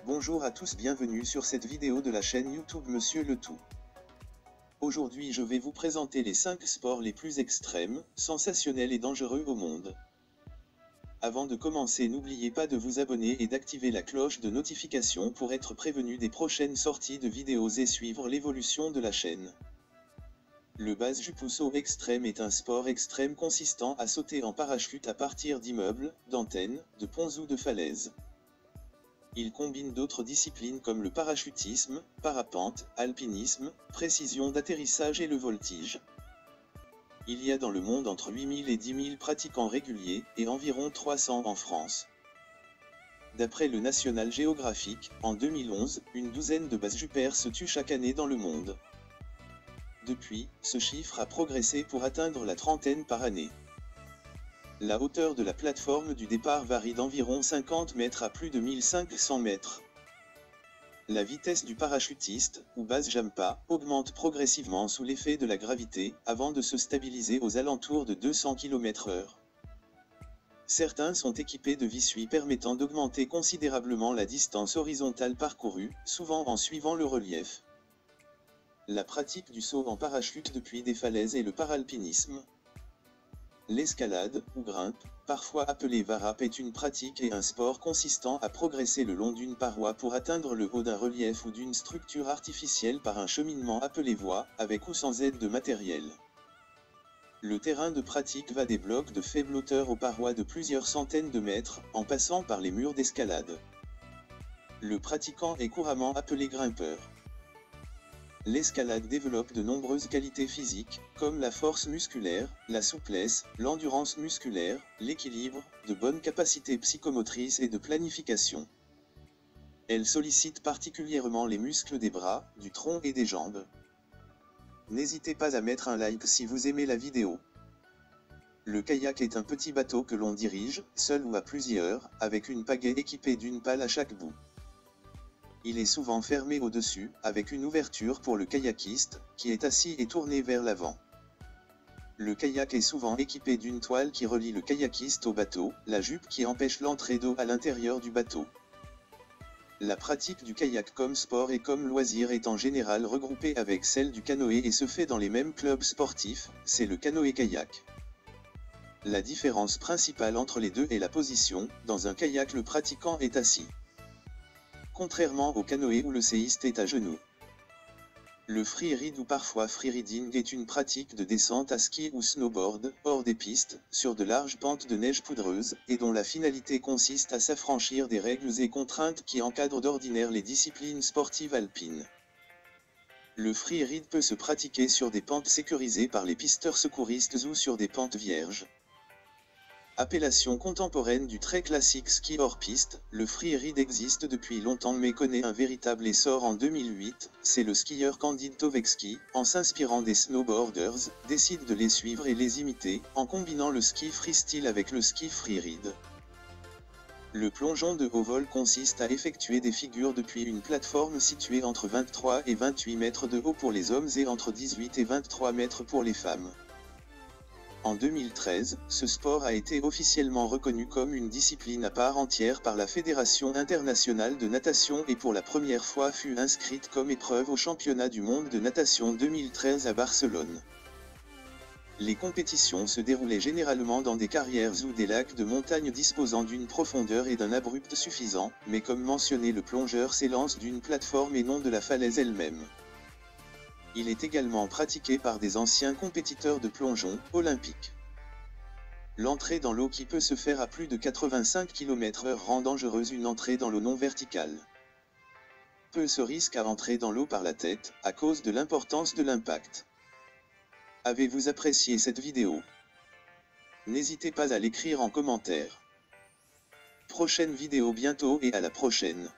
Bonjour à tous, bienvenue sur cette vidéo de la chaîne YouTube Monsieur Le Tout. Aujourd'hui je vais vous présenter les 5 sports les plus extrêmes, sensationnels et dangereux au monde. Avant de commencer, n'oubliez pas de vous abonner et d'activer la cloche de notification pour être prévenu des prochaines sorties de vidéos et suivre l'évolution de la chaîne. Le base-jump saut extrême est un sport extrême consistant à sauter en parachute à partir d'immeubles, d'antennes, de ponts ou de falaises. Il combine d'autres disciplines comme le parachutisme, parapente, alpinisme, précision d'atterrissage et le voltige. Il y a dans le monde entre 8000 et 10 000 pratiquants réguliers, et environ 300 en France. D'après le National Geographic, en 2011, une douzaine de base-jumpers se tuent chaque année dans le monde. Depuis, ce chiffre a progressé pour atteindre la trentaine par année. La hauteur de la plateforme du départ varie d'environ 50 mètres à plus de 1500 mètres. La vitesse du parachutiste, ou base jumpa, augmente progressivement sous l'effet de la gravité, avant de se stabiliser aux alentours de 200 km/h. Certains sont équipés de vis-suie permettant d'augmenter considérablement la distance horizontale parcourue, souvent en suivant le relief. La pratique du saut en parachute depuis des falaises et le paralpinisme. L'escalade, ou grimpe, parfois appelée varap, est une pratique et un sport consistant à progresser le long d'une paroi pour atteindre le haut d'un relief ou d'une structure artificielle par un cheminement appelé voie, avec ou sans aide de matériel. Le terrain de pratique va des blocs de faible hauteur aux parois de plusieurs centaines de mètres, en passant par les murs d'escalade. Le pratiquant est couramment appelé grimpeur. L'escalade développe de nombreuses qualités physiques, comme la force musculaire, la souplesse, l'endurance musculaire, l'équilibre, de bonnes capacités psychomotrices et de planification. Elle sollicite particulièrement les muscles des bras, du tronc et des jambes. N'hésitez pas à mettre un like si vous aimez la vidéo. Le kayak est un petit bateau que l'on dirige, seul ou à plusieurs, avec une pagaie équipée d'une pale à chaque bout. Il est souvent fermé au-dessus, avec une ouverture pour le kayakiste, qui est assis et tourné vers l'avant. Le kayak est souvent équipé d'une toile qui relie le kayakiste au bateau, la jupe qui empêche l'entrée d'eau à l'intérieur du bateau. La pratique du kayak comme sport et comme loisir est en général regroupée avec celle du canoë et se fait dans les mêmes clubs sportifs, c'est le canoë-kayak. La différence principale entre les deux est la position. Dans un kayak, le pratiquant est assis, contrairement au canoë où le séiste est à genoux. Le freeride ou parfois freeriding est une pratique de descente à ski ou snowboard, hors des pistes, sur de larges pentes de neige poudreuse, et dont la finalité consiste à s'affranchir des règles et contraintes qui encadrent d'ordinaire les disciplines sportives alpines. Le freeride peut se pratiquer sur des pentes sécurisées par les pisteurs secouristes ou sur des pentes vierges. Appellation contemporaine du très classique ski hors piste, le freeride existe depuis longtemps mais connaît un véritable essor en 2008, c'est le skieur Candide Tovecki, en s'inspirant des snowboarders, décide de les suivre et les imiter, en combinant le ski freestyle avec le ski freeride. Le plongeon de haut vol consiste à effectuer des figures depuis une plateforme située entre 23 et 28 mètres de haut pour les hommes et entre 18 et 23 mètres pour les femmes. En 2013, ce sport a été officiellement reconnu comme une discipline à part entière par la Fédération internationale de natation et pour la première fois fut inscrite comme épreuve au championnat du monde de natation 2013 à Barcelone. Les compétitions se déroulaient généralement dans des carrières ou des lacs de montagne disposant d'une profondeur et d'un abrupt suffisant, mais comme mentionné, le plongeur s'élance d'une plateforme et non de la falaise elle-même. Il est également pratiqué par des anciens compétiteurs de plongeon olympiques. L'entrée dans l'eau qui peut se faire à plus de 85 km/h rend dangereuse une entrée dans l'eau non verticale. Peu se risquent à entrer dans l'eau par la tête, à cause de l'importance de l'impact. Avez-vous apprécié cette vidéo? N'hésitez pas à l'écrire en commentaire. Prochaine vidéo bientôt et à la prochaine.